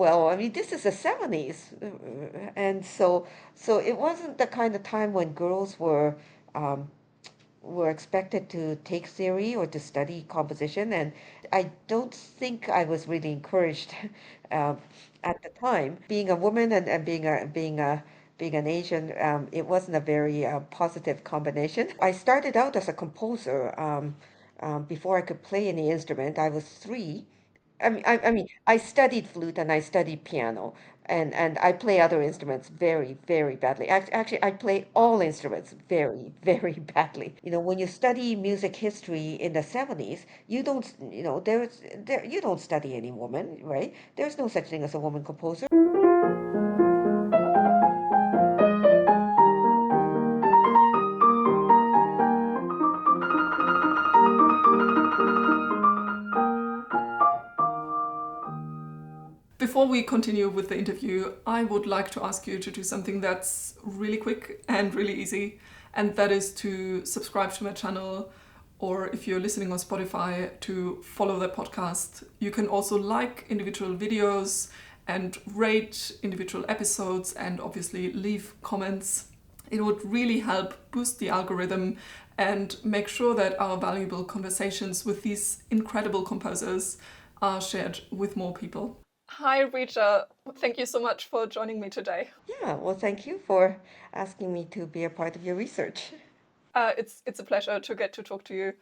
Well, I mean, this is the 70s, and so it wasn't the kind of time when girls um, were expected to take theory or to study composition, and I don't think I was really encouraged um, at the time. Being a woman and being an Asian, it wasn't a very positive combination. I started out as a composer before I could play any instrument. I was three. I mean, I studied flute and I studied piano, and I play other instruments very, very badly. Actually, I play all instruments very, very badly. You know, when you study music history in the 70s, you don't, you know, you don't study any woman, right? There's no such thing as a woman composer. Before we continue with the interview, I would like to ask you to do something that's really quick and really easy, and that is to subscribe to my channel, or if you're listening on Spotify, to follow the podcast. You can also like individual videos and rate individual episodes, and obviously leave comments. It would really help boost the algorithm and make sure that our valuable conversations with these incredible composers are shared with more people. Hi, Rita. Thank you so much for joining me today. Yeah, well, thank you for asking me to be a part of your research. It's a pleasure to get to talk to you.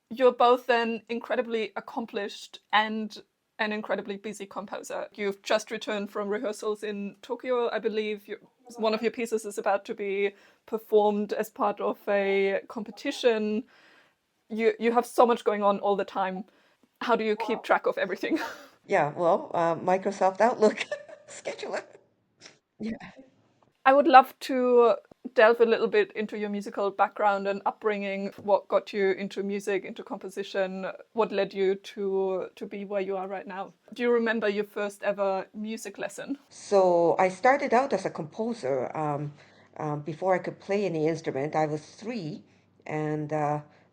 You're both an incredibly accomplished and an incredibly busy composer. You've just returned from rehearsals in Tokyo, I believe. One of your pieces is about to be performed as part of a competition. You have so much going on all the time. How do you keep track of everything? Yeah, well, Microsoft Outlook scheduler. Yeah. I would love to delve a little bit into your musical background and upbringing. What got you into music, into composition? What led you to be where you are right now? Do you remember your first ever music lesson? So I started out as a composer before I could play any instrument. I was three, and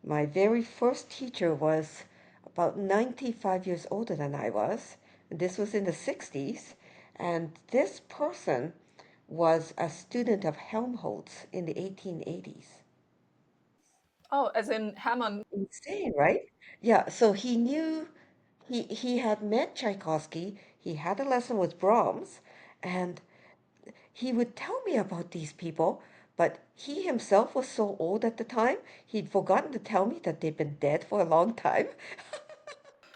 my very first teacher was about 95 years older than I was. This was in the 60s, and this person was a student of Helmholtz in the 1880s. Oh, as in Hammond. Insane, right? Yeah, so he knew he had met Tchaikovsky, he had a lesson with Brahms, and he would tell me about these people, but he himself was so old at the time, he'd forgotten to tell me that they'd been dead for a long time.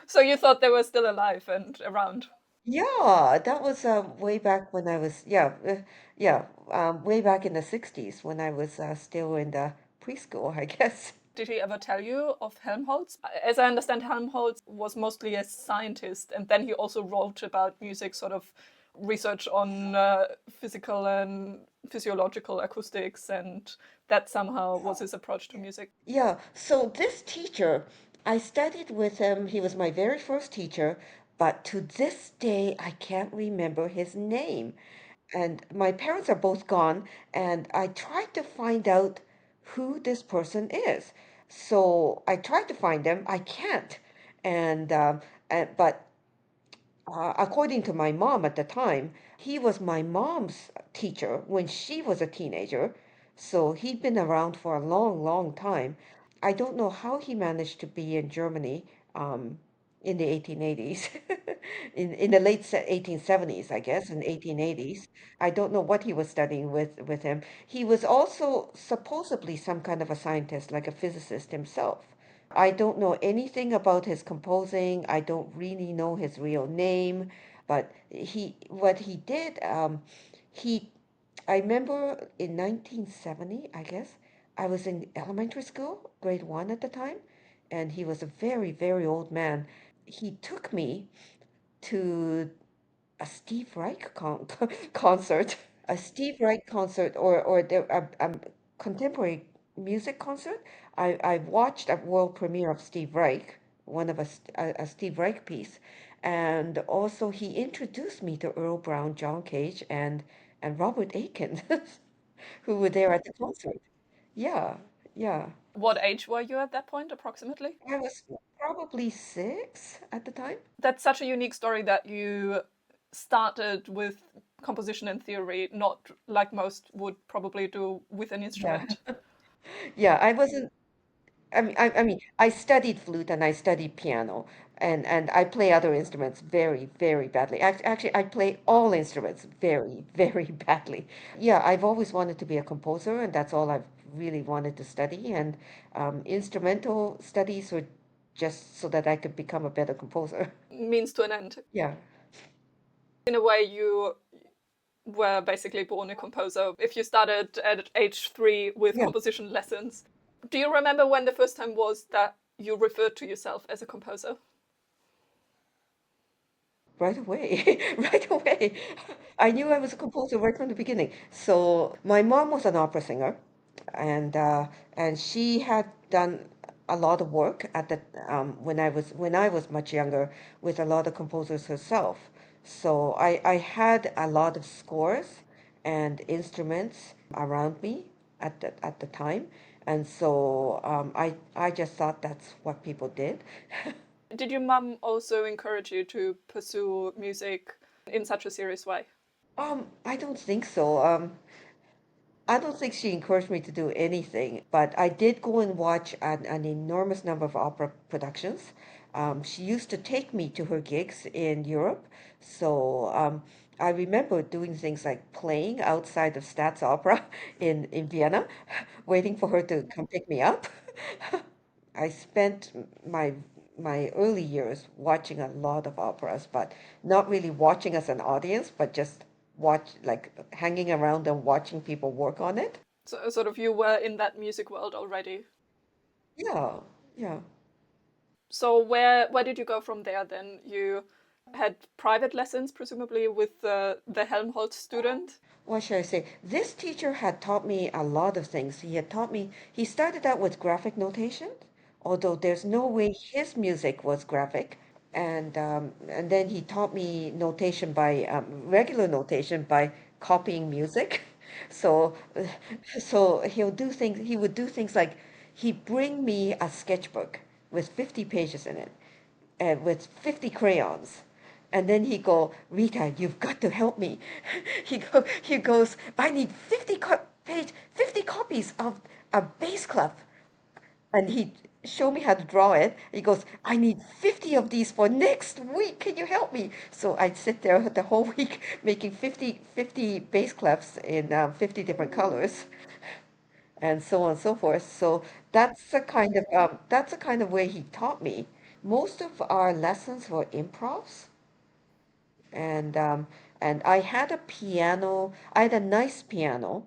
So you thought they were still alive and around. Yeah, that was way back when I was, way back in the 60s when I was still in the preschool, I guess. Did he ever tell you of Helmholtz? As I understand, Helmholtz was mostly a scientist, and then he also wrote about music, sort of research on physical and physiological acoustics, and that somehow was his approach to music. Yeah, so this teacher, I studied with him. He was my very first teacher, but to this day, I can't remember his name. And my parents are both gone, and I tried to find out who this person is. So I tried to find him. I can't. And, but according to my mom at the time, he was my mom's teacher when she was a teenager. So he'd been around for a long, long time. I don't know how he managed to be in Germany in the 1880s, in the late 1870s, I guess, in 1880s. I don't know what he was studying with him. He was also supposedly some kind of a scientist, like a physicist himself. I don't know anything about his composing. I don't really know his real name, but what he did, he, I remember in 1970, I guess, I was in elementary school, grade one at the time, and he was a very, very old man. He took me to a Steve Reich concert, a Steve Reich concert, or a contemporary music concert. I watched a world premiere of Steve Reich, one of a Steve Reich piece, and also he introduced me to Earl Brown, John Cage, and Robert Aiken, who were there at the concert. Yeah, yeah. What age were you at that point, approximately? I was probably six at the time. That's such a unique story that you started with composition and theory, not like most would probably do with an Yeah. instrument. Yeah, I wasn't I mean, I studied flute and I studied piano, and I play other instruments very, very badly. Actually, I play all instruments very, very badly. Yeah, I've always wanted to be a composer, and that's all I've really wanted to study. And instrumental studies were just so that I could become a better composer. Means to an end. Yeah, In a way, you were basically born a composer if you started at age 3 with yeah, composition lessons. Do you remember when the first time was that you referred to yourself as a composer? right away, right away. I knew I was a composer right from the beginning. So my mom was an opera singer, and uh, and she had done a lot of work at the when I was much younger with a lot of composers herself. So I had a lot of scores and instruments around me at the time, and so I just thought that's what people did. Did your mum also encourage you to pursue music in such a serious way? I don't think so. I don't think she encouraged me to do anything, but I did go and watch an enormous number of opera productions. She used to take me to her gigs in Europe, so I remember doing things like playing outside of Stats Opera in Vienna, waiting for her to come pick me up. I spent my early years watching a lot of operas, but not really watching as an audience, but just like hanging around and watching people work on it. So, sort of, you were in that music world already. Yeah, yeah. So, where did you go from there then? You had private lessons, presumably, with the Helmholtz student. What should I say? This teacher had taught me a lot of things. He started out with graphic notation, although there's no way his music was graphic. And then he taught me notation by regular notation by copying music. So so he would do things like he'd bring me a sketchbook with 50 pages in it and with 50 crayons. And then he go, Rita, you've got to help me. He goes, I need 50 copies of a bass clef, and he showed me how to draw it. He goes, I need 50 of these for next week. Can you help me? So I'd sit there the whole week making 50 bass clefs in 50 different colors and so on and so forth. So that's the kind of way he taught me. Most of our lessons were improvs, and um, and I had a piano. I had a nice piano,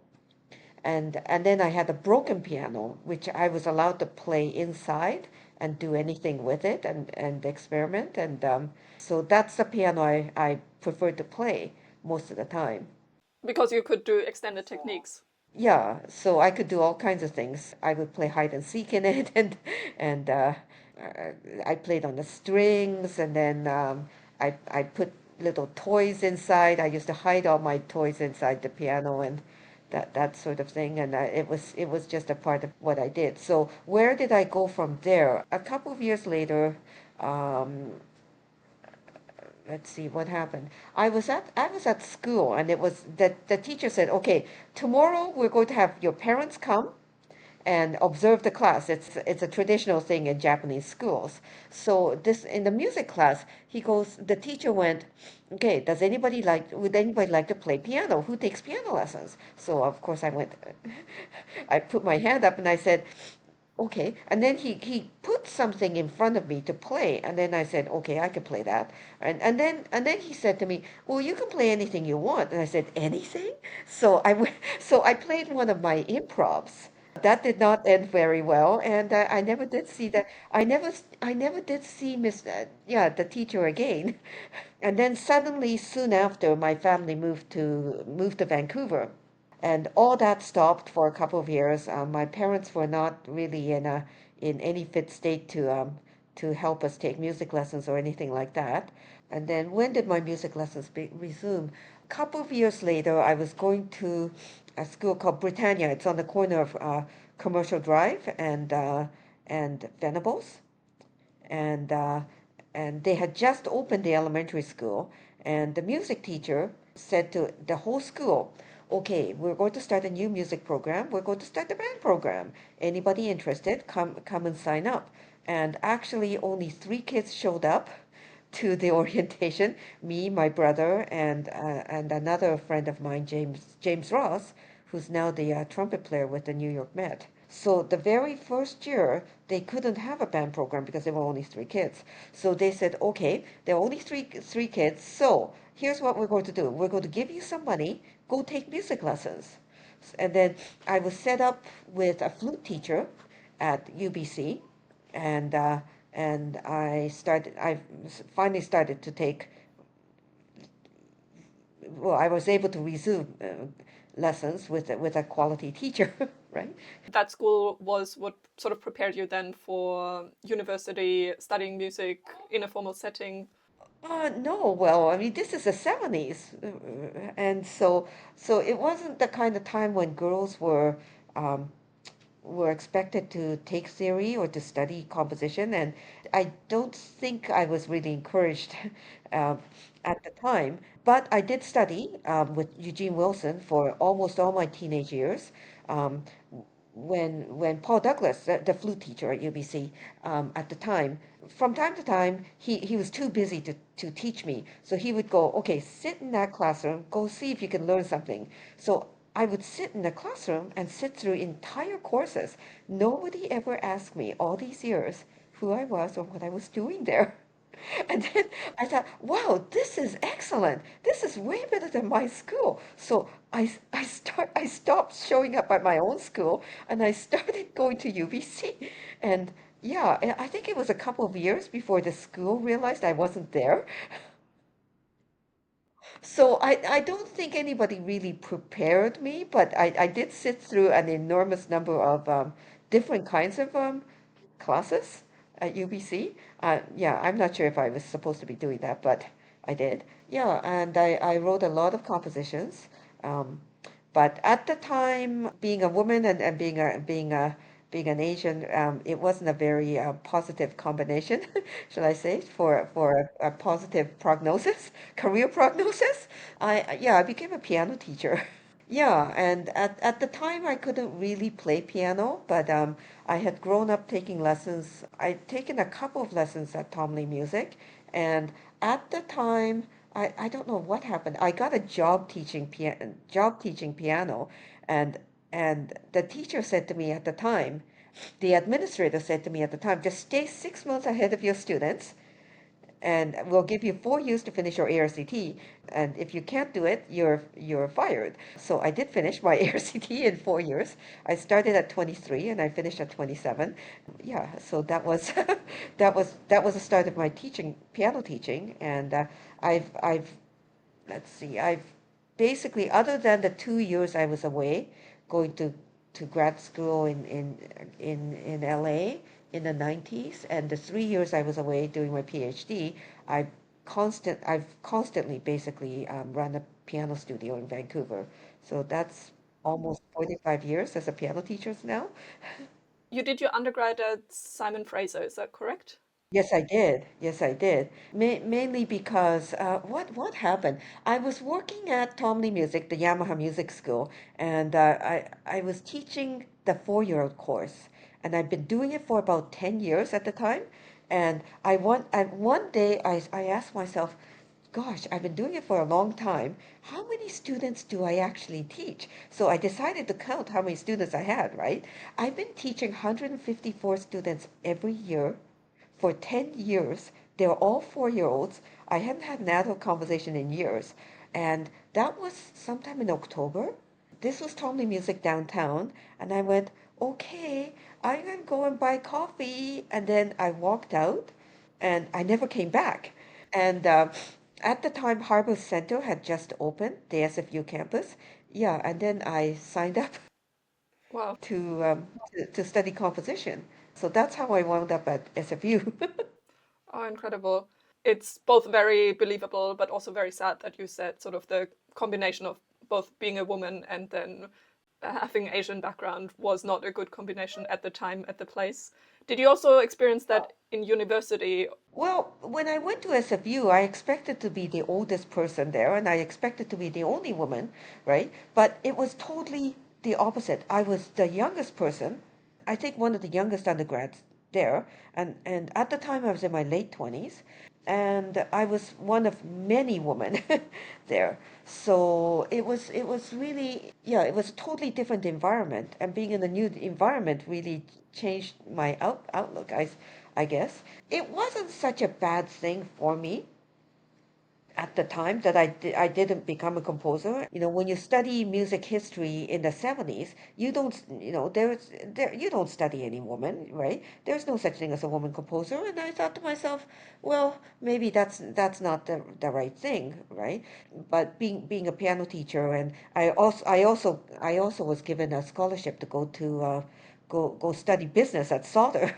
and then I had a broken piano, which I was allowed to play inside and do anything with it and experiment. And so that's the piano I prefer to play most of the time. Because you could do extended techniques. Yeah, so I could do all kinds of things. I would play hide and seek in it, and uh, I played on the strings, and then I put little toys inside. I used to hide all my toys inside the piano and that sort of thing, and it was just a part of what I did. So where did I go from there? A couple of years later, um, let's see what happened. I was at school, and it was that the teacher said, "Okay, tomorrow we're going to have your parents come and observe the class." It's a traditional thing in Japanese schools. So this in the music class, the teacher went, "Okay, would anybody like to play piano? Who takes piano lessons?" So of course I went, I put my hand up and I said, okay. And then he put something in front of me to play, and then I said, okay, I can play that. And then he said to me, well, you can play anything you want. And I said, anything? So I played one of my improvs. That did not end very well, and I never did see that. I never did see the teacher again. And then suddenly, soon after, my family moved to Vancouver, and all that stopped for a couple of years. My parents were not really in any fit state to help us take music lessons or anything like that. And then when did my music lessons resume? A couple of years later, I was going to a school called Britannia. It's on the corner of Commercial Drive and Venables, and uh, and they had just opened the elementary school, And the music teacher said to the whole school, okay, we're going to start a new music program. We're going to start the band program. Anybody interested, come and sign up. And actually, only 3 kids showed up to the orientation. Me, my brother, and another friend of mine, James Ross, who's now the trumpet player with the New York Met. So the very first year, they couldn't have a band program because there were only 3 kids. So they said, okay, there are only three kids. So here's what we're going to do. We're going to give you some money. Go take music lessons. And then I was set up with a flute teacher at UBC, and I finally started to take. Well, I was able to resume lessons with a quality teacher, right? That school was what sort of prepared you then for university, studying music in a formal setting. No, well, I mean, this is the 70s, and so it wasn't the kind of time when girls um, were expected to take theory or to study composition, and I don't think I was really encouraged um, at the time. But I did study with Eugene Wilson for almost all my teenage years. Um, when Paul Douglas, the flute teacher at UBC at the time, from time to time, he was too busy to teach me. So he would go, okay, sit in that classroom, go see if you can learn something. So I would sit in the classroom and sit through entire courses. Nobody ever asked me all these years who I was or what I was doing there. And then I thought, wow, this is excellent. This is way better than my school. So I stopped showing up at my own school and I started going to UBC. And yeah, I think it was a couple of years before the school realized I wasn't there. So I don't think anybody really prepared me, but I did sit through an enormous number of different kinds of classes at UBC. Yeah, I'm not sure if I was supposed to be doing that, but I did. Yeah, and I wrote a lot of compositions. Um, but at the time, being a woman and being an Asian, it wasn't a very positive combination, shall I say, for a positive prognosis, career prognosis. Yeah, I became a piano teacher. Yeah, and at the time I couldn't really play piano, but I had grown up taking lessons. I'd taken a couple of lessons at Tom Lee Music, and at the time, I don't know what happened. I got a job teaching piano, and and the teacher said to me at the time, the administrator said to me at the time, just stay 6 months ahead of your students and we'll give you 4 years to finish your ARCT. And if you can't do it, you're fired. So I did finish my ARCT in 4 years. I started at 23 and I finished at 27. Yeah, so that was that was the start of my teaching, piano teaching. And I've let's see, I've basically, other than the 2 years I was away going to grad school in LA in the 90s, and the 3 years I was away doing my PhD, I've constantly basically run a piano studio in Vancouver. So that's almost 45 years as a piano teacher now. You did your undergrad at Simon Fraser, is that correct? Yes, I did. Yes, I did. Mainly because what happened? I was working at Tom Lee Music, the Yamaha Music School, and I was teaching the 4-year-old course, and I've been doing it for about 10 years at the time. And one day I asked myself, gosh, I've been doing it for a long time. How many students do I actually teach? So I decided to count how many students I had, right? I've been teaching 154 students every year for 10 years. They were all 4-year-olds. I hadn't had an adult conversation in years. And that was sometime in October. This was Tom Lee Music downtown. And I went, okay, I'm going to go and buy coffee. And then I walked out and I never came back. And at the time, Harbor Center had just opened, the SFU campus. Yeah, and then I signed up Wow. to study composition. So that's how I wound up at SFU. Oh, incredible. It's both very believable, but also very sad that you said sort of the combination of both being a woman and then having Asian background was not a good combination at the time, at the place. Did you also experience that in university? Well, when I went to SFU, I expected to be the oldest person there, and I expected to be the only woman, right? But it was totally the opposite. I was the youngest person, I think one of the youngest undergrads there, and at the time I was in my late 20s, and I was one of many women there. So it was really, yeah, it was a totally different environment, and being in a new environment really changed my outlook, I guess. It wasn't such a bad thing for me at the time that I didn't become a composer. You know, when you study music history in the 70s, you don't, you know, you don't study any woman, right? There's no such thing as a woman composer. And I thought to myself, well, maybe that's not the right thing, right? But being a piano teacher, and I also was given a scholarship to go study business at Sauder.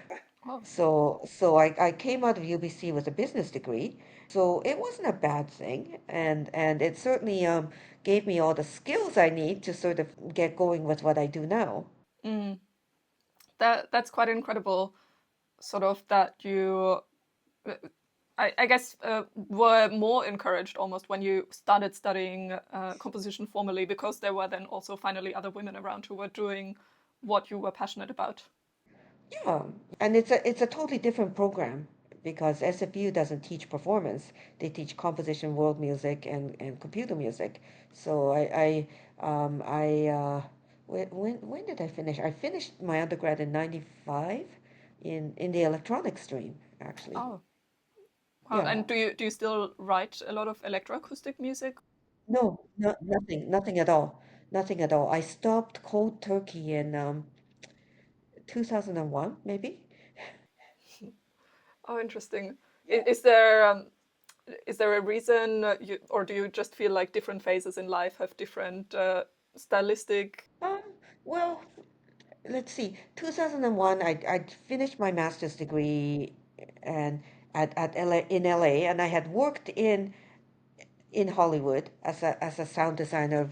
Oh, So I came out of UBC with a business degree, so it wasn't a bad thing, and it certainly gave me all the skills I need to sort of get going with what I do now. mm, that's quite incredible. Sort of that you, I guess, were more encouraged almost when you started studying composition formally, because there were then also finally other women around who were doing what you were passionate about. Yeah, and it's a totally different program because SFU doesn't teach performance; they teach composition, world music, and computer music. So when did I finish? I finished my undergrad in '95 in the electronic stream, actually. Oh, wow. Yeah. And do you still write a lot of electroacoustic music? No, nothing at all. Nothing at all. I stopped cold turkey in 2001, maybe. Oh, interesting. Yeah. Is there a reason, or do you just feel like different phases in life have different stylistic? Um, well, let's see. 2001, I finished my master's degree and at LA, in LA, and I had worked in Hollywood as a sound designer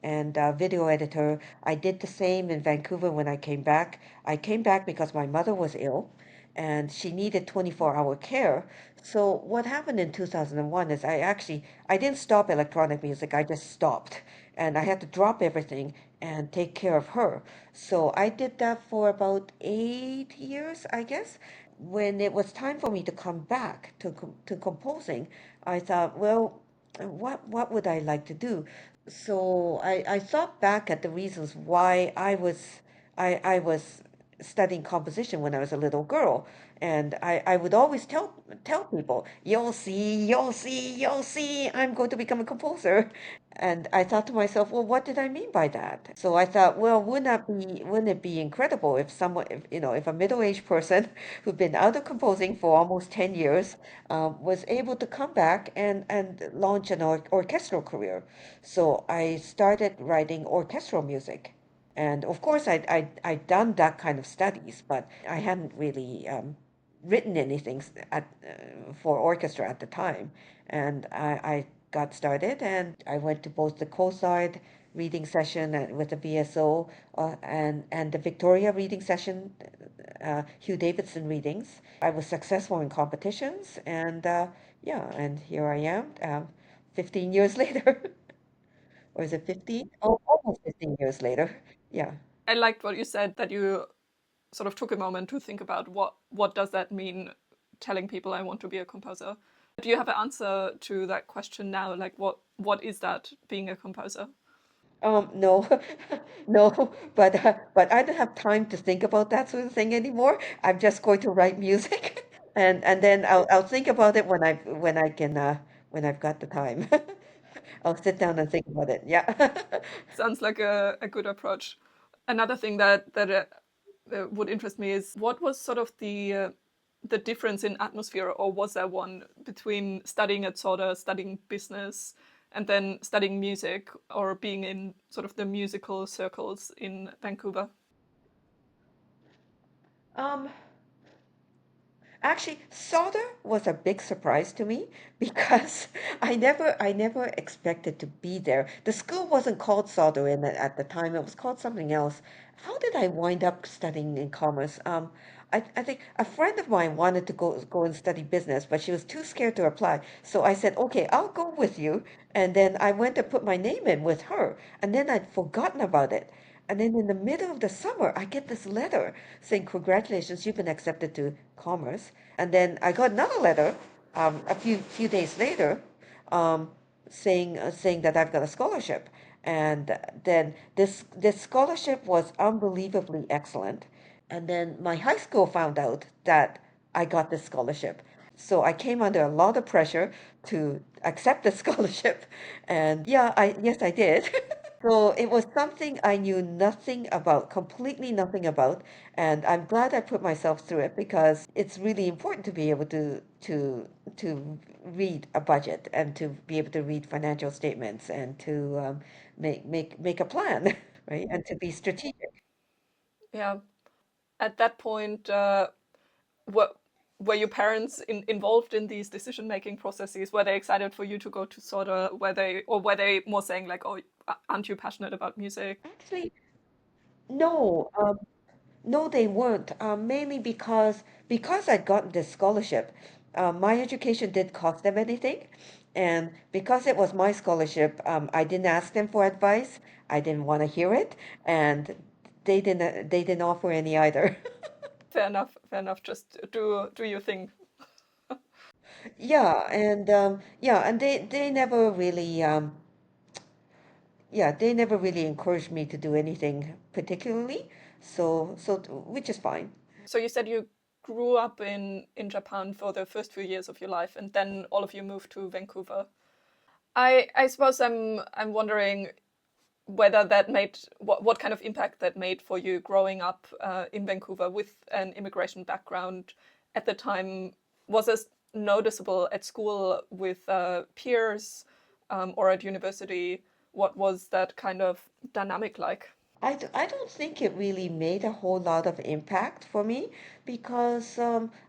and video editor. I did the same in Vancouver when I came back. I came back because my mother was ill and she needed 24-hour care. So what happened in 2001 is I didn't stop electronic music. I just stopped and I had to drop everything and take care of her. So I did that for about 8 years, I guess. When it was time for me to come back to composing, I thought, well, what would I like to do? So I thought back at the reasons why I was studying composition when I was a little girl. And I would always tell people, you'll see, I'm going to become a composer. And I thought to myself, well, what did I mean by that? So I thought, well, wouldn't it be incredible if someone, if, you know, if a middle-aged person who'd been out of composing for almost 10 years was able to come back and launch an orchestral career. So I started writing orchestral music. And of course, I'd done that kind of studies, but I hadn't really written anything for orchestra at the time. And I got started and I went to both the Coulthard reading session with the VSO and the Victoria reading session, Hugh Davidson readings. I was successful in competitions and yeah, and here I am 15 years later. Or is it 15? Oh, almost 15 years later. Yeah. I liked what you said, that you sort of took a moment to think about what does that mean, telling people I want to be a composer. Do you have an answer to that question now? Like what is that, being a composer? No, no, but I don't have time to think about that sort of thing anymore. I'm just going to write music, and then I'll think about it when I've got the time. I'll sit down and think about it. Yeah. Sounds like a good approach. Another thing that would interest me is, what was sort of the difference in atmosphere, or was there one, between studying at Soda, studying business, and then studying music, or being in sort of the musical circles in Vancouver? Um, Actually, solder was a big surprise to me because I never expected to be there. The school wasn't called solder at the time. It was called something else. How did I wind up studying in commerce? I think a friend of mine wanted to go and study business, but she was too scared to apply. So I said, okay, I'll go with you. And then I went to put my name in with her, and then I'd forgotten about it. And then in the middle of the summer, I get this letter saying, congratulations, you've been accepted to commerce. And then I got another letter a few days later um, saying that I've got a scholarship. And then this scholarship was unbelievably excellent. And then my high school found out that I got this scholarship. So I came under a lot of pressure to accept the scholarship. And yeah, yes, I did. So it was something I knew nothing about, completely nothing about, and I'm glad I put myself through it because it's really important to be able to read a budget and to be able to read financial statements and to make a plan, right? And to be strategic. Yeah. At that point, were were your parents involved in these decision making processes? Were they excited for you to go to Soda? Were they more saying like, "Oh, aren't you passionate about music?" Actually, no, no, they weren't. Mainly because I'd gotten this scholarship. My education didn't cost them anything, and because it was my scholarship, I didn't ask them for advice. I didn't want to hear it, and they didn't offer any either. Fair enough. Fair enough. Just do your thing. Yeah, and they never really encouraged me to do anything particularly. So which is fine. So you said you grew up in Japan for the first few years of your life, and then all of you moved to Vancouver. I suppose I'm wondering whether that made what kind of impact that made for you growing up in Vancouver with an immigration background at the time. Was this noticeable at school with peers or at university? What was that kind of dynamic like? I don't think it really made a whole lot of impact for me because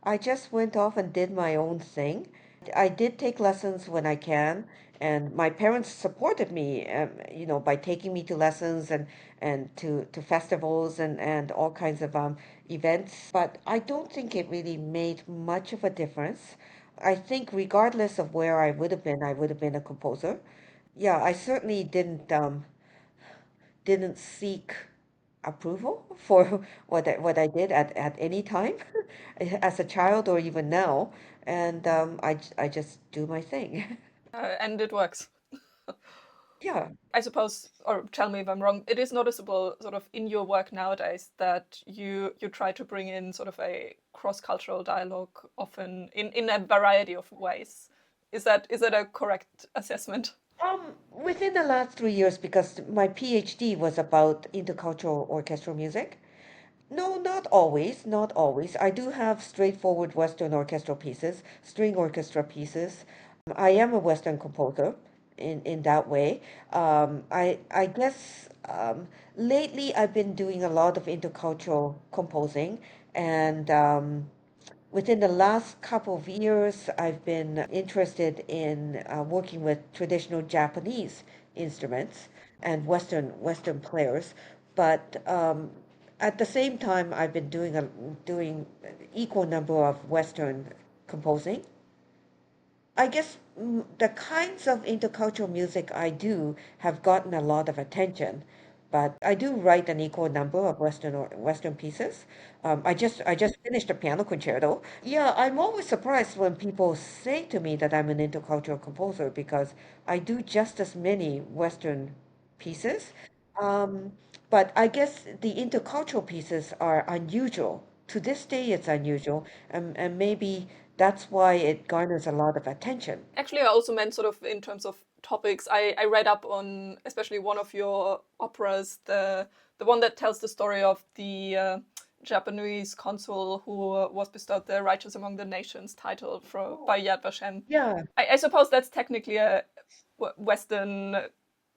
I just went off and did my own thing. I did take lessons when I can, and my parents supported me, by taking me to lessons and to festivals and all kinds of events. But I don't think it really made much of a difference. I think regardless of where I would have been a composer. Yeah, I certainly didn't seek approval for what I did at any time as a child or even now. And I just do my thing. And it works. Yeah. I suppose, or tell me if I'm wrong, it is noticeable sort of in your work nowadays that you try to bring in sort of a cross-cultural dialogue often in a variety of ways. Is that a correct assessment? Within the last 3 years, because my PhD was about intercultural orchestral music. No, not always, not always. I do have straightforward Western orchestral pieces, string orchestra pieces. I am a Western composer in that way. I guess lately I've been doing a lot of intercultural composing, and within the last couple of years, I've been interested in working with traditional Japanese instruments and Western players, but at the same time, I've been doing equal number of Western composing. I guess the kinds of intercultural music I do have gotten a lot of attention, but I do write an equal number of Western pieces. I just finished a piano concerto. Yeah, I'm always surprised when people say to me that I'm an intercultural composer because I do just as many Western pieces. Um, but I guess the intercultural pieces are unusual. To this day, it's unusual, and maybe that's why it garners a lot of attention. Actually, I also meant sort of in terms of topics. I read up on especially one of your operas, the one that tells the story of the Japanese consul who was bestowed the Righteous Among the Nations title by Yad Vashem. Yeah, I suppose that's technically a Western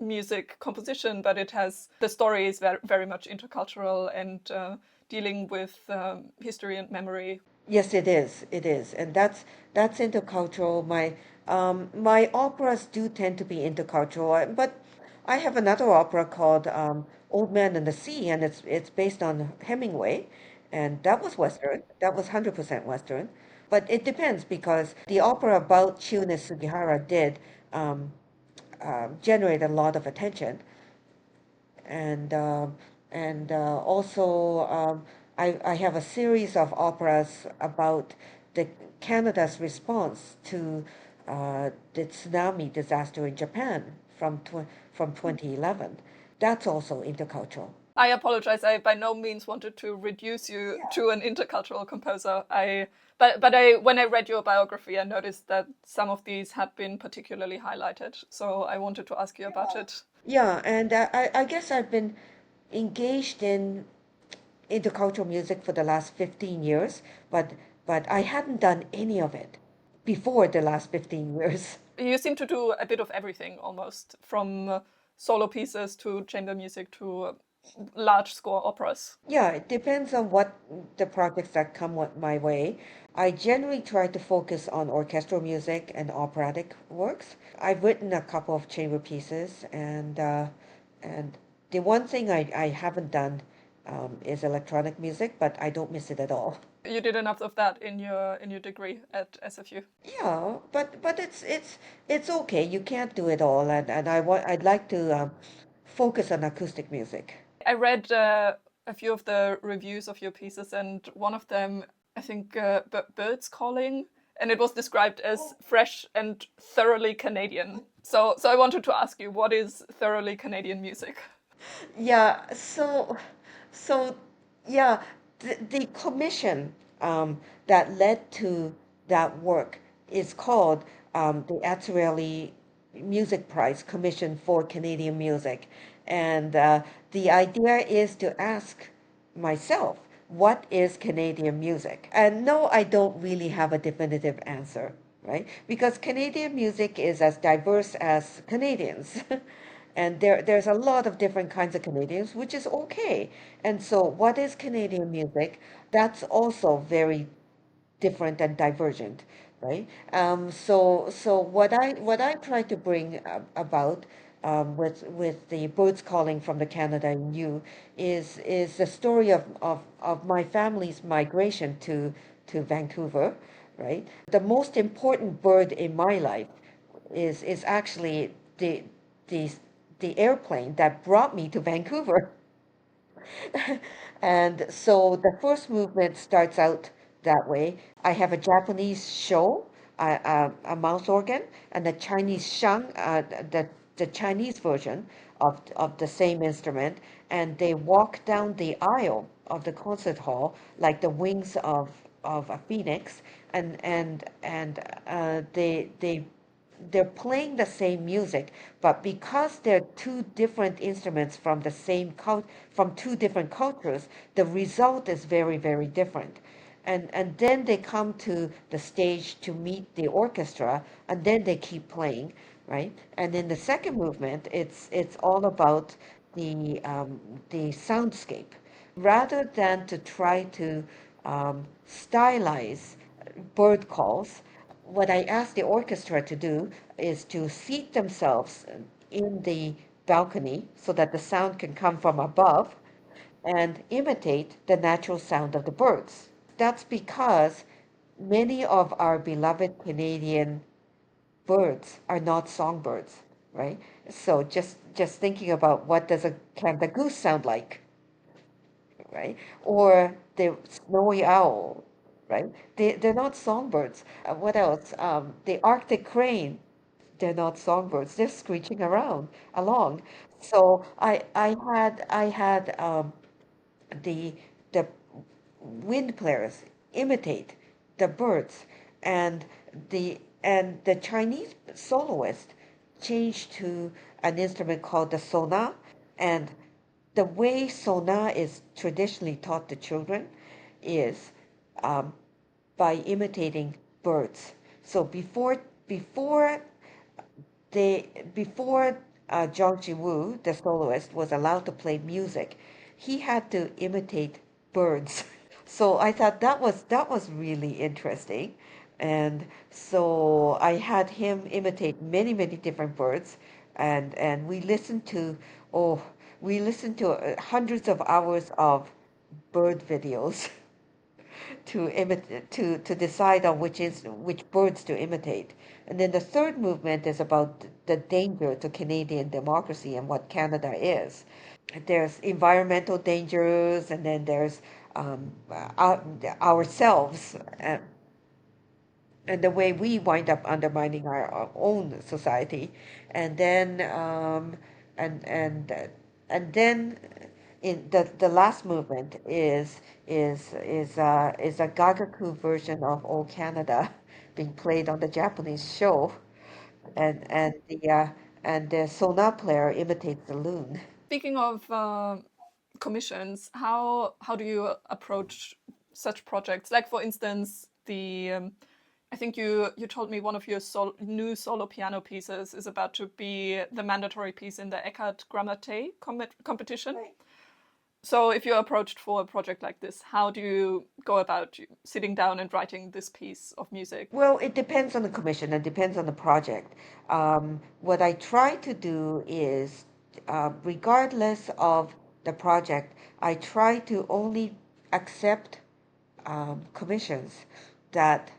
music composition, but it has the story is very much intercultural and dealing with history and memory. Yes, it is. It is, and that's intercultural. My operas do tend to be intercultural, but I have another opera called Old Man and the Sea, and it's based on Hemingway, and that was Western. That was 100% Western, but it depends because the opera about Chiune Sugihara did um, generate a lot of attention, and also I have a series of operas about the Canada's response to the tsunami disaster in Japan from 2011. That's also intercultural. I apologize. I by no means wanted to reduce you to an intercultural composer. But when I read your biography, I noticed that some of these had been particularly highlighted. So I wanted to ask you about it. Yeah, and I guess I've been engaged in intercultural music for the last 15 years, but I hadn't done any of it before the last 15 years. You seem to do a bit of everything almost, from solo pieces to chamber music to large score operas. Yeah, it depends on what the projects that come my way. I generally try to focus on orchestral music and operatic works. I've written a couple of chamber pieces, and the one thing I haven't done is electronic music, but I don't miss it at all. You did enough of that in your degree at SFU. Yeah, but it's okay. You can't do it all, and I'd like to focus on acoustic music. I read a few of the reviews of your pieces, and one of them, I think, Birds Calling, and it was described as fresh and thoroughly Canadian. So I wanted to ask you, what is thoroughly Canadian music? Yeah, so yeah, the commission that led to that work is called the Azzarelli Music Prize Commission for Canadian Music. And the idea is to ask myself, what is Canadian music? And no, I don't really have a definitive answer, right? Because Canadian music is as diverse as Canadians. And there's a lot of different kinds of Canadians, which is okay. And so, what is Canadian music? That's also very different and divergent, right? So what I try to bring about with the birds calling from the Canada in you is the story of my family's migration to Vancouver, right? The most important bird in my life is actually the the airplane that brought me to Vancouver. And so the first movement starts out that way. I have a Japanese show, a mouth organ, and a Chinese shang, the Chinese version of the same instrument, and they walk down the aisle of the concert hall like the wings of a phoenix, and they're playing the same music, but because they're two different instruments from the same from two different cultures, the result is very, very different. And then they come to the stage to meet the orchestra, and then they keep playing, right? And in the second movement, it's all about the soundscape, rather than to try to stylize bird calls. What I asked the orchestra to do is to seat themselves in the balcony so that the sound can come from above and imitate the natural sound of the birds. That's because many of our beloved Canadian birds are not songbirds, right? So just thinking about what does a Canada goose sound like, right? Or the snowy owl, right? They're not songbirds. What else? The Arctic crane, they're not songbirds. They're screeching around along. So I had the the wind players imitate the birds, and the Chinese soloist changed to an instrument called the sona, and the way sona is traditionally taught to children is um, by imitating birds. So before Zhang Jiwu, the soloist, was allowed to play music, he had to imitate birds. So I thought that was really interesting. And so I had him imitate many, many different birds, and oh we listened to hundreds of hours of bird videos to imitate to decide on which birds to imitate. And then the third movement is about the danger to Canadian democracy and what Canada is. There's environmental dangers, and then there's our, ourselves, and the way we wind up undermining our own society, and then and then in the last movement is a Gagaku version of Old Canada being played on the Japanese show, and the sona player imitates the loon. Speaking of commissions, how do you approach such projects? Like for instance, the I think you told me one of your new solo piano pieces is about to be the mandatory piece in the Eckhart Grammaté competition. Right. So if you're approached for a project like this, how do you go about sitting down and writing this piece of music? Well, it depends on the commission. It depends on the project. What I try to do is, regardless of the project, I try to only accept commissions that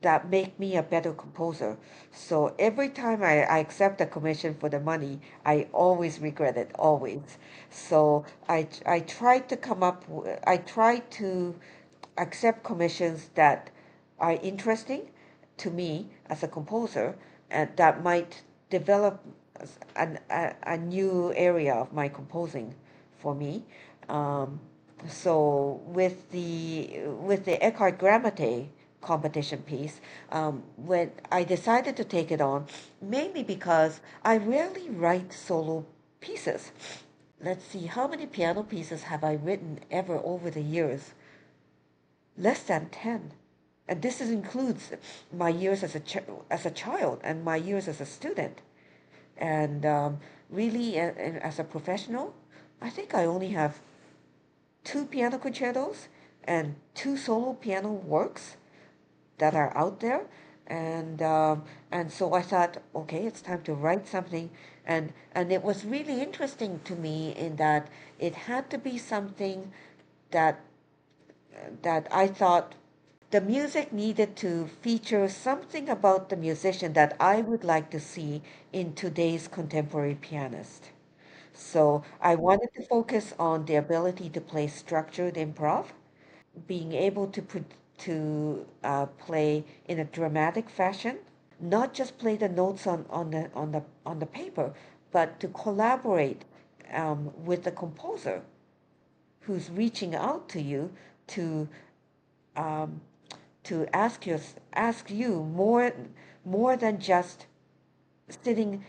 that make me a better composer. So every time I accept a commission for the money, I always regret it, always. So I try to I try to accept commissions that are interesting to me as a composer, and that might develop a new area of my composing for me. Um, so with the Eckhart Grammaté competition piece, when I decided to take it on, mainly because I rarely write solo pieces. Let's see, how many piano pieces have I written ever over the years? Less than 10. And includes my years as a child and my years as a student. And really, as a professional, I think I only have two piano concertos and two solo piano works that are out there. And so I thought, okay, it's time to write something. And it was really interesting to me in that it had to be something that that I thought the music needed to feature something about the musician that I would like to see in today's contemporary pianist. So I wanted to focus on the ability to play structured improv, being able to play in a dramatic fashion, not just play the notes on the paper, but to collaborate with the composer who's reaching out to you to um, to ask you more than just sitting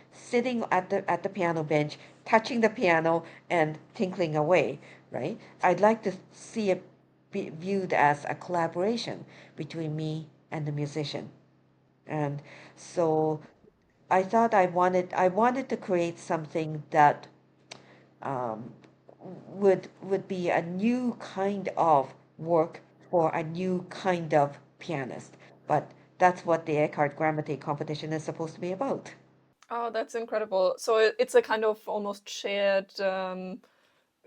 at the piano bench, touching the piano and tinkling away, right? I'd like to see it be viewed as a collaboration between me and the musician. And so I wanted to create something that um, would be a new kind of work for a new kind of pianist. But that's what the Eckhart Grammatik competition is supposed to be about. Oh, that's incredible. So it's a kind of almost shared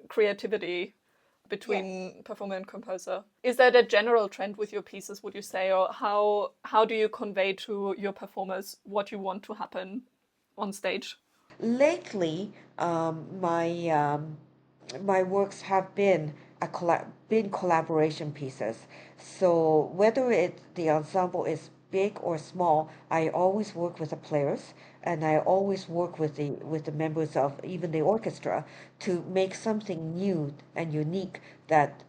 creativity Yes. between performer and composer. Is that a general trend with your pieces, would you say, or how do you convey to your performers what you want to happen on stage? Lately, my works have been collaboration pieces. So whether the ensemble is big or small, I always work with the players, and I always work with the members of even the orchestra to make something new and unique that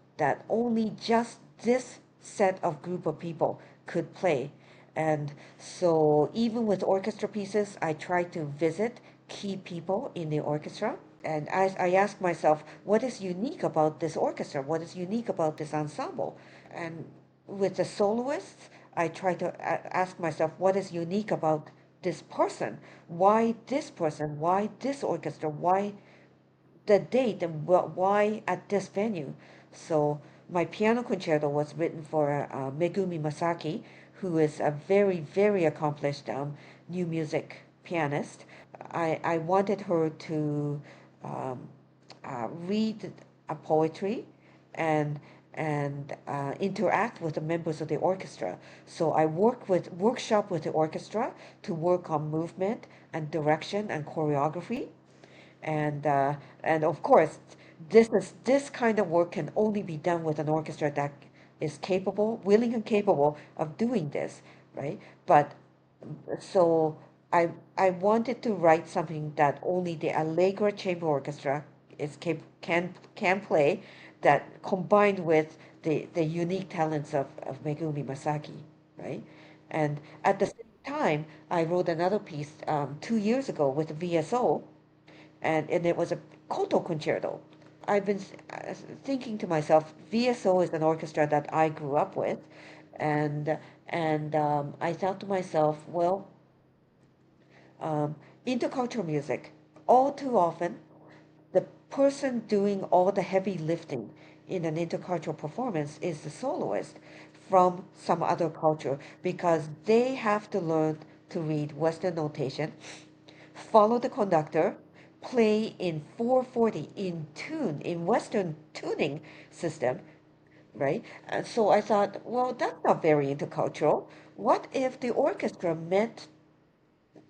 only just this set of group of people could play. And so even with orchestra pieces, I try to visit key people in the orchestra. And I ask myself, what is unique about this orchestra? What is unique about this ensemble? And with the soloists, I try to ask myself, what is unique about this person? Why this person? Why this orchestra? Why the date? And why at this venue? So my piano concerto was written for Megumi Masaki, who is a very, very accomplished new music pianist. I wanted her to um, read a poetry and interact with the members of the orchestra. So I workshop with the orchestra to work on movement and direction and choreography, and of course this kind of work can only be done with an orchestra that is capable, willing and capable of doing this, right? But so I wanted to write something that only the Allegra Chamber Orchestra can play, that combined with the unique talents of Megumi Masaki, right? And at the same time, I wrote another piece 2 years ago with the VSO, and it was a Koto concerto. I've been thinking to myself, VSO is an orchestra that I grew up with, and I thought to myself, well, um, intercultural music, all too often, the person doing all the heavy lifting in an intercultural performance is the soloist from some other culture, because they have to learn to read Western notation, follow the conductor, play in 440 in tune, in Western tuning system, right? And so I thought, well, that's not very intercultural. What if the orchestra met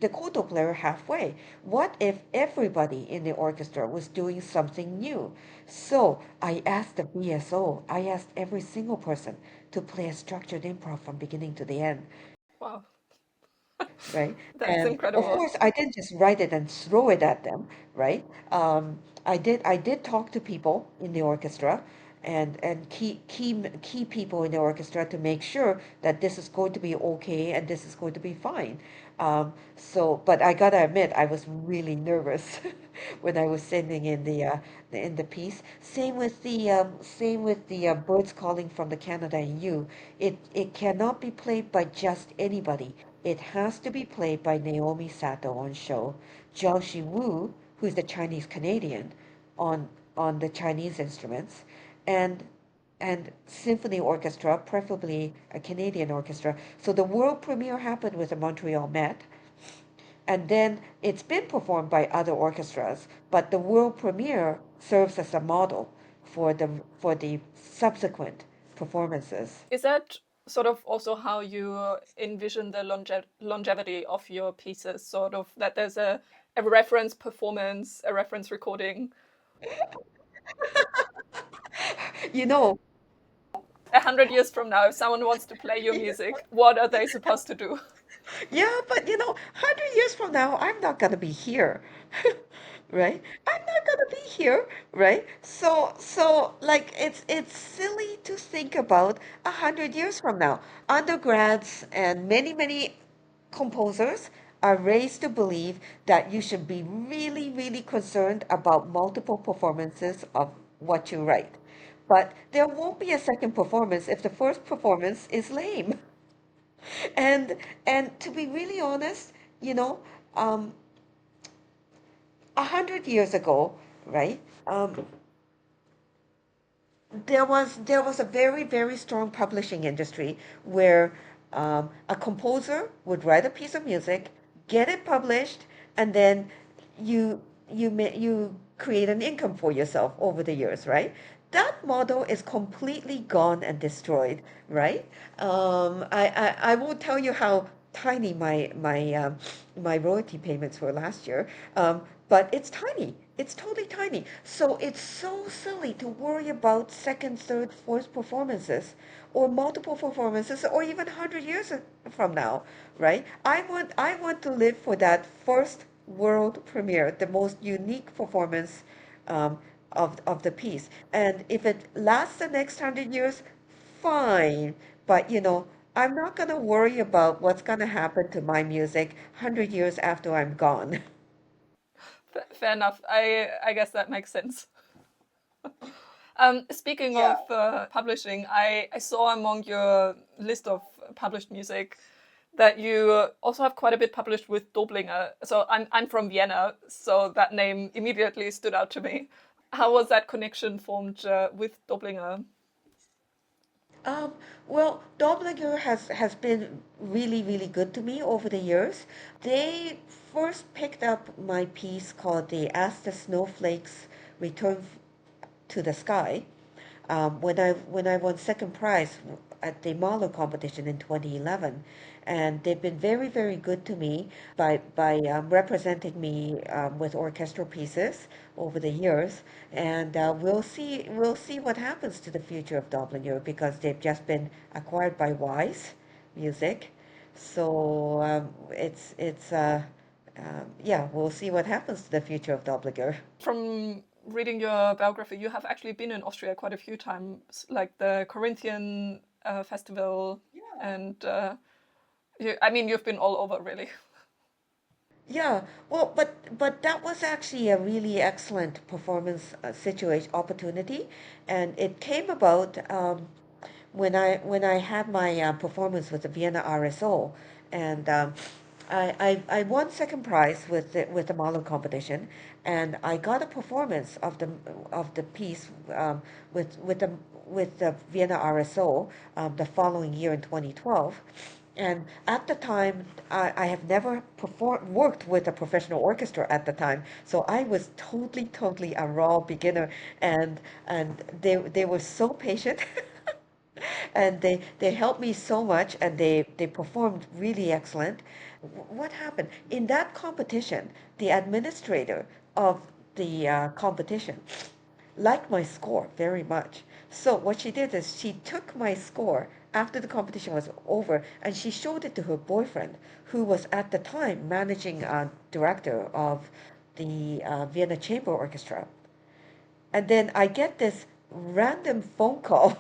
the koto player halfway? What if everybody in the orchestra was doing something new? So I asked the BSO, I asked every single person to play a structured improv from beginning to the end, Wow, right? that's And of incredible. course, I didn't just write it and throw it at them, right? I did talk to people in the orchestra, and key people in the orchestra, to make sure that this is going to be okay and this is going to be fine. But I gotta admit, I was really nervous when I was sending in the piece. Same with the birds calling from the Canada and you. It cannot be played by just anybody. It has to be played by Naomi Sato on show, Zhao Shiwu, who's the Chinese Canadian, on the Chinese instruments, and symphony orchestra, preferably a Canadian orchestra. So the world premiere happened with the Montreal Met, and then it's been performed by other orchestras, but the world premiere serves as a model for the subsequent performances. Is that sort of also how you envision the longevity of your pieces? Sort of that there's a reference performance, a reference recording. You know, 100 years from now, if someone wants to play your music, what are they supposed to do? yeah, but 100 years from now, I'm not gonna be here, right? I'm not gonna be here, right? So like it's silly to think about 100 years from now. Undergrads and many composers are raised to believe that you should be really, really concerned about multiple performances of what you write. But there won't be a second performance if the first performance is lame. And to be really honest, you know, um, 100 years ago, right? There was a very, very strong publishing industry where a composer would write a piece of music, get it published, and then you create an income for yourself over the years, right? That model is completely gone and destroyed, right? I won't tell you how tiny my royalty payments were last year, but it's tiny. It's totally tiny. So it's so silly to worry about second, third, fourth performances, or multiple performances, or even 100 years from now, right? I want to live for that first world premiere, the most unique performance um, of the piece. And if it lasts the next 100 years, fine. But I'm not gonna worry about what's gonna happen to my music 100 years after I'm gone. Fair enough. I guess that makes sense. Speaking Yeah. of publishing, I saw among your list of published music that you also have quite a bit published with Doblinger. So I'm from Vienna, so that name immediately stood out to me. How was that connection formed with Doblinger? Um, well, Doppler has been really, really good to me over the years. They first picked up my piece called the As the Snowflakes Return to the Sky, when I won second prize at the Mahler competition in 2011, and they've been very, very good to me by representing me with orchestral pieces over the years. And we'll see what happens to the future of Doblinger, because they've just been acquired by Wise Music. So yeah, we'll see what happens to the future of Doblinger. From reading your biography, you have actually been in Austria quite a few times, like the Corinthian festival, and I mean, you've been all over, really. Yeah, well, but that was actually a really excellent performance situation opportunity, and it came about when I had my performance with the Vienna RSO, and I won second prize with the Mahler competition, and I got a performance of the piece with the Vienna RSO the following year in 2012. And at the time, I have never worked with a professional orchestra at the time, so I was totally, totally a raw beginner, and they were so patient. And they helped me so much, and they performed really excellent. What happened in that competition? The administrator of the competition liked my score very much. So what she did is she took my score after the competition was over, and she showed it to her boyfriend, who was at the time managing director of the Vienna Chamber Orchestra. And then I get this random phone call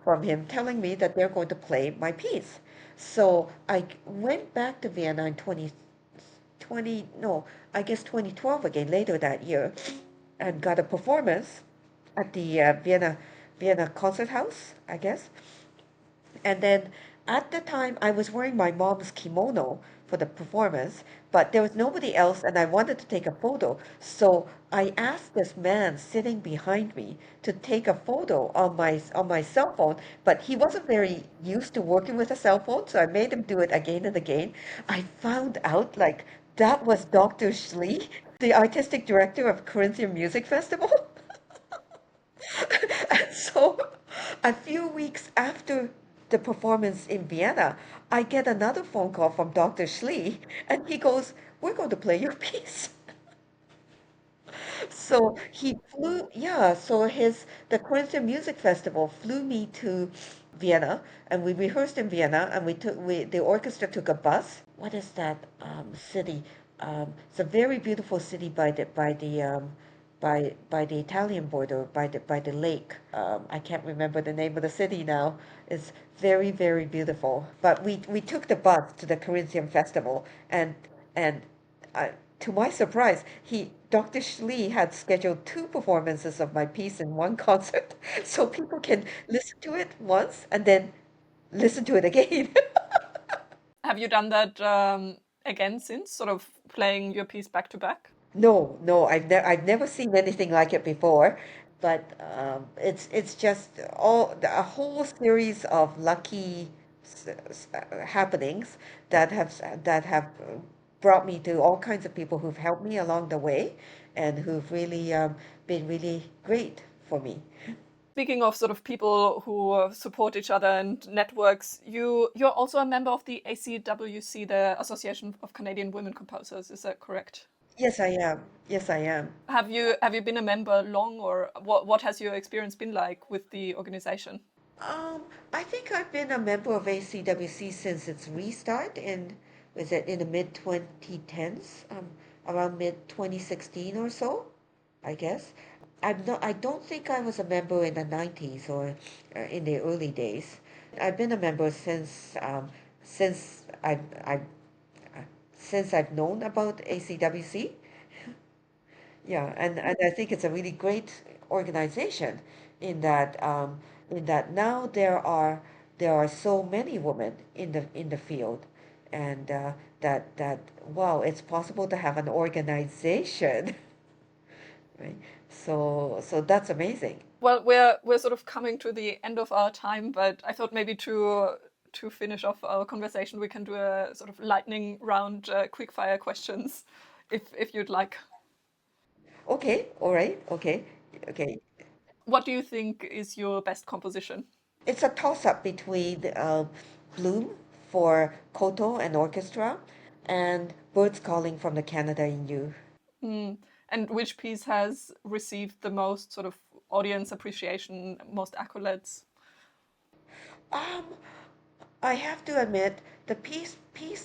from him telling me that they're going to play my piece. So I went back to Vienna in 2020, no, I guess 2012 again, later that year, and got a performance at the Vienna Concert House, I guess. And then at the time, I was wearing my mom's kimono for the performance, but there was nobody else, and I wanted to take a photo. So I asked this man sitting behind me to take a photo on my cell phone, but he wasn't very used to working with a cell phone, so I made him do it again and again. I found out like that was Dr. Schlee, the artistic director of Corinthian Music Festival. And so a few weeks after the performance in Vienna, I get another phone call from Dr. Schlee, and he goes, "We're going to play your piece." So he flew, yeah, so the Corinthian Music Festival flew me to Vienna, and we rehearsed in Vienna, and the orchestra took a bus. What is that city? It's a very beautiful city by the Italian border, by the lake. I can't remember the name of the city now. It's very, very beautiful. But we took the bus to the Corinthian festival, and uh, to my surprise, Dr. Schlee had scheduled two performances of my piece in one concert, so people can listen to it once and then listen to it again. Have you done that again since, sort of playing your piece back to back? No, no, I've never seen anything like it before, but it's just a whole series of lucky happenings that have brought me to all kinds of people who've helped me along the way, and who've really been really great for me. Speaking of sort of people who support each other and networks, you're also a member of the ACWC, the Association of Canadian Women Composers. Is that correct? Yes, I am. Yes, I am. Have you been a member long, or what has your experience been like with the organization? I think I've been a member of ACWC since its restart was it in the mid 2010s, around mid 2016 or so, I guess. I don't think I was a member in the 90s or in the early days. I've been a member since uh, since I've known about ACWC. Yeah, and I think it's a really great organization in that now there are so many women in the field, and that wow, it's possible to have an organization, right? So that's amazing. Well, we're sort of coming to the end of our time, but I thought maybe to finish off our conversation, we can do a sort of lightning round, quick fire questions, if you'd like. Okay, all right, okay, okay. What do you think is your best composition? It's a toss-up between Bloom for Koto and orchestra and Birds Calling from the Canada in You. Hmm. And which piece has received the most sort of audience appreciation, most accolades? Um, I have to admit, the piece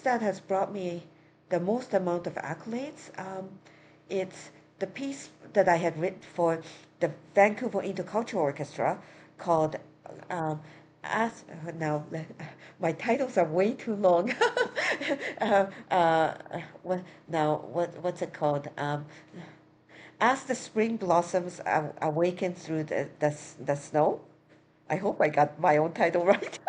that has brought me the most amount of accolades, it's the piece that I had written for the Vancouver Intercultural Orchestra called um, as now my titles are way too long. uh, uh, what's it called? As the spring blossoms awaken through the snow. I hope I got my own title right.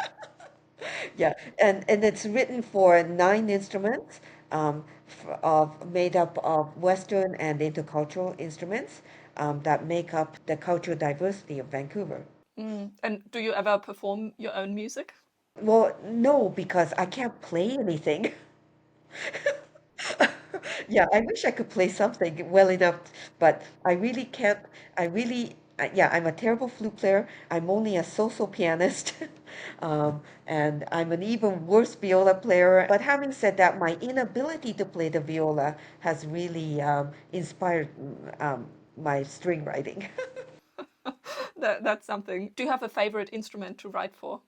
Yeah, and it's written for 9 instruments, made up of Western and intercultural instruments, that make up the cultural diversity of Vancouver. Mm. And do you ever perform your own music? Well, no, because I can't play anything. Yeah, I wish I could play something well enough, but I really can't. Yeah, I'm a terrible flute player. I'm only a so-so pianist, and I'm an even worse viola player. But having said that, my inability to play the viola has really inspired my string writing. That's something. Do you have a favorite instrument to write for?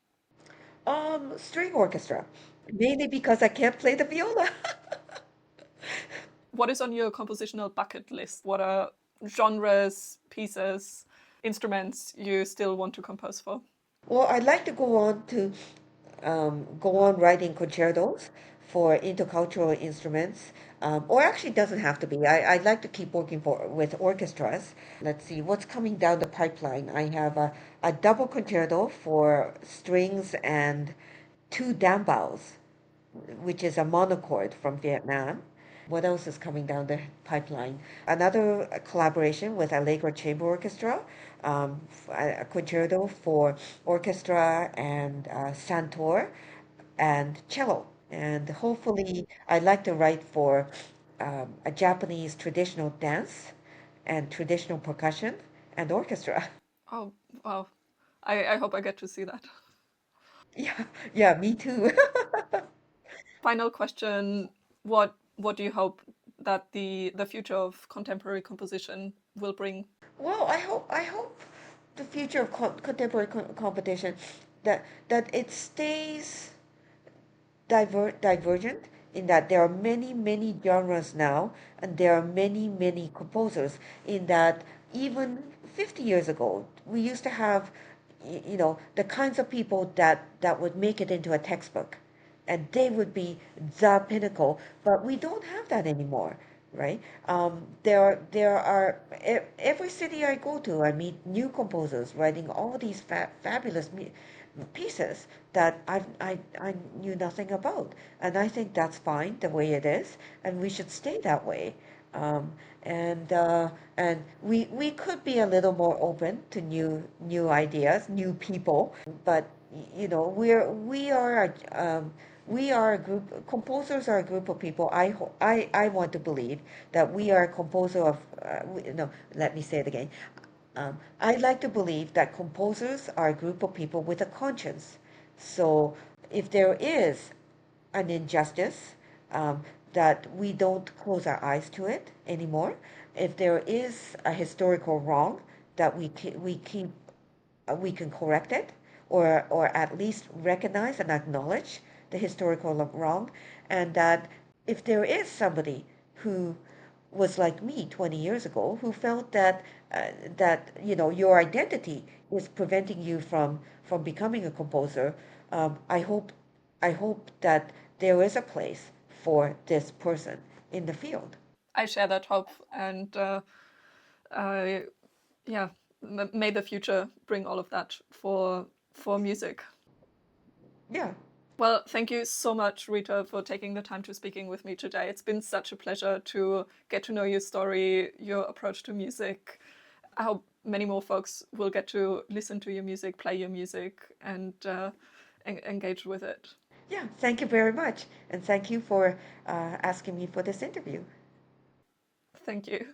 String orchestra, mainly because I can't play the viola. What is on your compositional bucket list? What are genres, pieces, instruments you still want to compose for? Well, I'd like to go on writing concertos for intercultural instruments, or actually it doesn't have to be. I'd like to keep working with orchestras. Let's see what's coming down the pipeline. I have a double concerto for strings and two dambals, which is a monochord from Vietnam. What else is coming down the pipeline? Another collaboration with Allegro Chamber Orchestra, a concerto for orchestra and santur and cello. And hopefully, I'd like to write for a Japanese traditional dance and traditional percussion and orchestra. Oh, wow. I hope I get to see that. Yeah, yeah, me too. Final question. What do you hope that the future of contemporary composition will bring? Well, I hope the future of contemporary competition that it stays divergent in that there are many genres now, and there are many composers. In that even 50 years ago, we used to have the kinds of people that would make it into a textbook, and they would be the pinnacle. But we don't have that anymore, right? There are every city I go to, I meet new composers writing all these fabulous pieces that I knew nothing about, and I think that's fine the way it is, and we should stay that way. Um, and we could be a little more open to new ideas, new people, but we are a group. Composers are a group of people. I want to believe that we are a composer of. No, let me say it again. I like to believe that composers are a group of people with a conscience. So if there is an injustice, um, that we don't close our eyes to it anymore. If there is a historical wrong, that we can correct it, or at least recognize and acknowledge the historical wrong, and that if there is somebody who was like me 20 years ago, who felt that your identity is preventing you from becoming a composer, I hope that there is a place for this person in the field. I share that hope, and I yeah, may the future bring all of that for music. Yeah. Well, thank you so much, Rita, for taking the time to speaking with me today. It's been such a pleasure to get to know your story, your approach to music, I hope many more folks will get to listen to your music, play your music, and engage with it. Yeah, thank you very much. And thank you for asking me for this interview. Thank you.